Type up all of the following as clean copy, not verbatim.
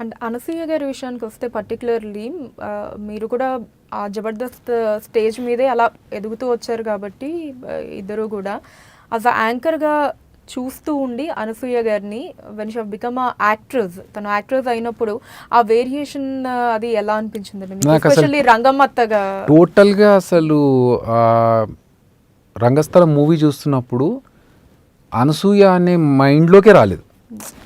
And Anasuya గారి విషయానికి వస్తే పర్టికులర్లీ మీరు కూడా ఆ జబర్దస్త్ స్టేజ్ మీదే అలా ఎదుగుతూ వచ్చారు కాబట్టి ఇద్దరు కూడా యాజ్ అ యాంకర్గా చూస్తూ ఉండి అనసూయ గారిని వెన్ షీ బికమ్ ఆ యాక్ట్రెస్, తను యాక్ట్రెస్ అయినప్పుడు ఆ వేరియేషన్ అది ఎలా అనిపించిందండి, ఎస్పెషల్లీ రంగమ్మత్తగా? టోటల్గా అసలు రంగస్థలం మూవీ చూస్తున్నప్పుడు అనసూయ అనే మైండ్లోకే రాలేదు.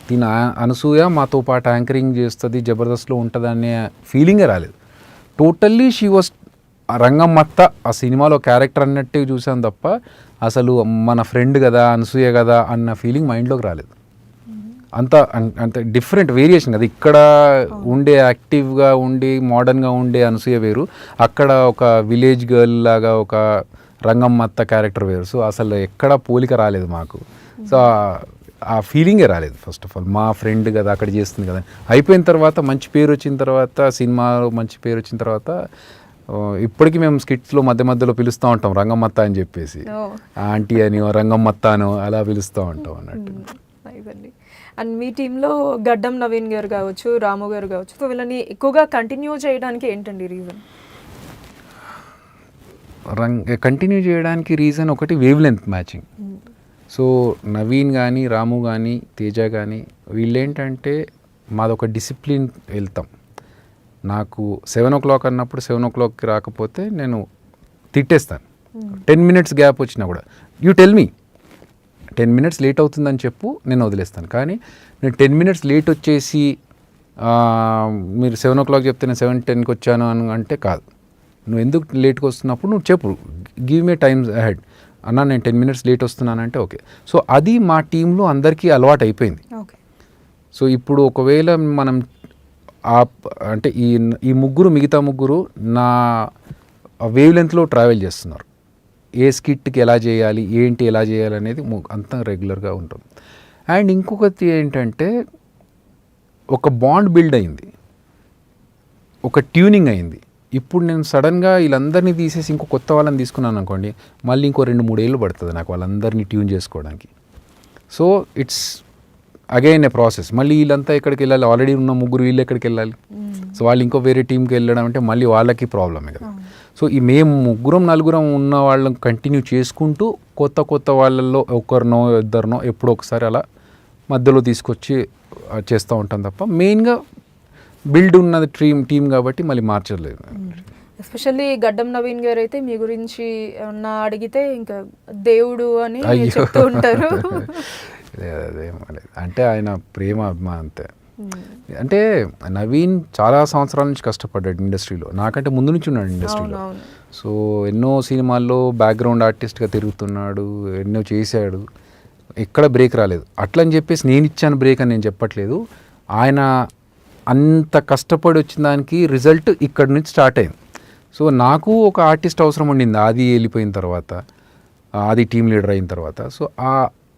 దీని అనసూయ మాతో పాటు యాంకరింగ్ చేస్తుంది, జబర్దస్త్లో ఉంటుంది అనే ఫీలింగే రాలేదు. టోటల్లీ షీ వాస్ రంగమ్మత్త, ఆ సినిమాలో క్యారెక్టర్ అన్నట్టే చూసాను తప్ప అసలు మన ఫ్రెండ్ కదా, అనసూయ కదా అన్న ఫీలింగ్ మైండ్లోకి రాలేదు. అంత డిఫరెంట్ వేరియేషన్ కదా. ఇక్కడ ఉండే యాక్టివ్గా ఉండి మోడర్న్గా ఉండే అనసూయ వేరు, అక్కడ ఒక విలేజ్ గర్ల్ లాగా ఒక రంగమ్మత్త క్యారెక్టర్ వేరు. సో అసలు ఎక్కడ పోలిక రాలేదు మాకు. సో ఆ ఫీలింగే రాలేదు. ఫస్ట్ ఆఫ్ ఆల్ మా ఫ్రెండ్ కదా, అక్కడ చేస్తుంది కదా. అయిపోయిన తర్వాత మంచి పేరు వచ్చిన తర్వాత, సినిమాలో మంచి పేరు వచ్చిన తర్వాత ఇప్పటికీ మేము స్కిట్స్లో మధ్య మధ్యలో పిలుస్తూ ఉంటాం రంగమ్మత్త అని చెప్పేసి, ఆంటీ అని రంగమ్మత్త అనో అలా పిలుస్తూ ఉంటాం అన్నట్టు. అండ్ మీ టీంలో గడ్డం నవీన్ గారు కావచ్చు, రాము గారు కావచ్చు, సో వీళ్ళని ఎక్కువగా కంటిన్యూ చేయడానికి ఏంటండి రీజన్? కంటిన్యూ చేయడానికి రీజన్ ఒకటి wave length matching. So Naveen కానీ, రాము కానీ, తేజ కానీ వీళ్ళేంటంటే మాదొక డిసిప్లిన్ వెళ్తాం. నాకు 7 o'clock అన్నప్పుడు 7 o'clockకి రాకపోతే నేను తిట్టేస్తాను. 10 minutes గ్యాప్ వచ్చినా కూడా you tell me 10 minutes late అవుతుందని చెప్పు, నేను వదిలేస్తాను. కానీ నేను 10 minutes లేట్ వచ్చేసి మీరు 7 o'clock చెప్తే నేను 7:10కి వచ్చాను అని అంటే కాదు. నువ్వు ఎందుకు లేట్గా వస్తున్నప్పుడు నువ్వు చెప్పు, గివ్ మీ టైమ్స్ అహెడ్. అన్నా నేను 10 minutes లేట్ వస్తున్నానంటే ఓకే. సో అది మా టీంలో అందరికీ అలవాటు అయిపోయింది. సో ఇప్పుడు ఒకవేళ మనం అంటే ఈ మిగతా ముగ్గురు నా వేవ్ లెంత్లో ట్రావెల్ చేస్తున్నారు. ఏ స్కిట్కి ఎలా చేయాలి, ఏంటి ఎలా చేయాలి అనేది అంతా రెగ్యులర్గా ఉంటుంది. అండ్ ఇంకొకటి ఏంటంటే ఒక బాండ్ బిల్డ్ అయింది, ఒక ట్యూనింగ్ అయింది. ఇప్పుడు నేను సడన్గా వీళ్ళందరినీ తీసేసి ఇంకో కొత్త వాళ్ళని తీసుకున్నాను అనుకోండి, మళ్ళీ ఇంకో 2-3 ఏళ్ళు పడుతుంది నాకు వాళ్ళందరినీ ట్యూన్ చేసుకోవడానికి. So it's again A process. మళ్ళీ వీళ్ళంతా ఎక్కడికి వెళ్ళాలి, ఆల్రెడీ ఉన్న ముగ్గురు వీళ్ళు ఎక్కడికి వెళ్ళాలి. సో వాళ్ళు ఇంకో వేరే టీంకి వెళ్ళడం అంటే మళ్ళీ వాళ్ళకి ప్రాబ్లమే కదా. సో ఈ మేము 3-4 ఉన్న వాళ్ళని కంటిన్యూ చేసుకుంటూ కొత్త వాళ్ళల్లో ఒకరినో ఇద్దరినో ఎప్పుడో ఒకసారి అలా మధ్యలో తీసుకొచ్చి చేస్తూ ఉంటాం తప్ప మెయిన్గా బిల్డ్ ఉన్నది టీమ్ కాబట్టి మళ్ళీ మార్చలేదు. ఎస్పెషల్లీ గడ్డం నవీన్ గారు అయితే మీ గురించి ఏమన్నా అడిగితే ఇంకా దేవుడు అని చెప్తూ ఉంటారు. అంటే ఆయన ప్రేమ అభిమానం అంతే. అంటే నవీన్ చాలా సంవత్సరాల నుంచి కష్టపడ్డాడు ఇండస్ట్రీలో, నాకంటే ముందు నుంచి ఉన్నాడు ఇండస్ట్రీలో. సో ఎన్నో సినిమాల్లో బ్యాక్గ్రౌండ్ ఆర్టిస్ట్గా తిరుగుతున్నాడు, ఎన్నో చేశాడు, ఎక్కడ బ్రేక్ రాలేదు. అట్లని చెప్పేసి నేను ఇచ్చాను బ్రేక్ అని నేను చెప్పట్లేదు. ఆయన అంత కష్టపడి వచ్చిన దానికి రిజల్ట్ ఇక్కడ నుంచి స్టార్ట్ అయింది. సో నాకు ఒక ఆర్టిస్ట్ అవసరం ఉండింది, ఆది వెళ్ళిపోయిన తర్వాత, ఆది టీమ్ లీడర్ అయిన తర్వాత. సో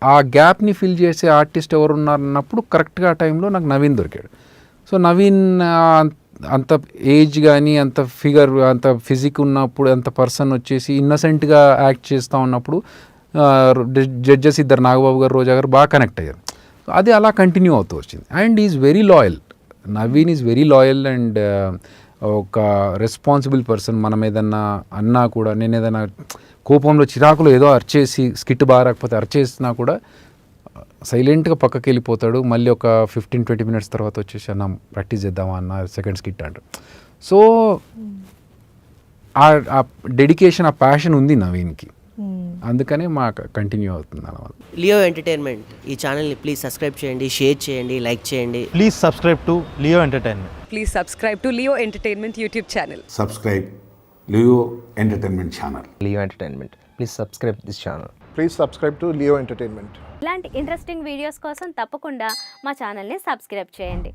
ఆ గ్యాప్ని ఫిల్ చేసే ఆర్టిస్ట్ ఎవరు ఉన్నారన్నప్పుడు కరెక్ట్గా ఆ టైంలో నాకు నవీన్ దొరికాడు. సో నవీన్ అంత ఏజ్ కానీ, అంత ఫిగర్, అంత ఫిజిక్ ఉన్నప్పుడు, అంత పర్సన్ వచ్చేసి ఇన్నసెంట్గా యాక్ట్ చేస్తూ ఉన్నప్పుడు జడ్జెస్ ఇద్దరు నాగబాబు గారు, రోజా గారు బాగా కనెక్ట్ అయ్యారు. సో అది అలా కంటిన్యూ అవుతూ వచ్చింది. And is very loyal. Naveen is very loyal and ఒక రెస్పాన్సిబుల్ పర్సన్. మనం ఏదన్నా అన్నా కూడా, నేను ఏదైనా కోపంలో చిరాకులో ఏదో అరిచేసి స్కిట్ బాగా రాకపోతే అరిచేసినా కూడా సైలెంట్గా పక్కకి వెళ్ళిపోతాడు. మళ్ళీ ఒక 15-20 minutes తర్వాత వచ్చేసి అన్న ప్రాక్టీస్ చేద్దామా అన్న సెకండ్ స్కిట్ అంటాడు. సో ఆ డెడికేషన్, ఆ ప్యాషన్ ఉంది నవీన్కి, అందుకనే మాకు కంటిన్యూ అవుతుంది అన్నమాట. లియో ఎంటర్టైన్మెంట్ ఈ ఛానల్ని ప్లీజ్ సబ్స్క్రైబ్ చేయండి, షేర్ చేయండి, లైక్ చేయండి. Please subscribe to Leo entertainment. Please subscribe to Leo Entertainment YouTube channel. Subscribe Leo Entertainment channel. Leo Entertainment. Please subscribe this channel. Please subscribe to Leo Entertainment. ఇలాంటి interesting videos కోసం తప్పకుండా మా ఛానల్ని subscribe చేయండి.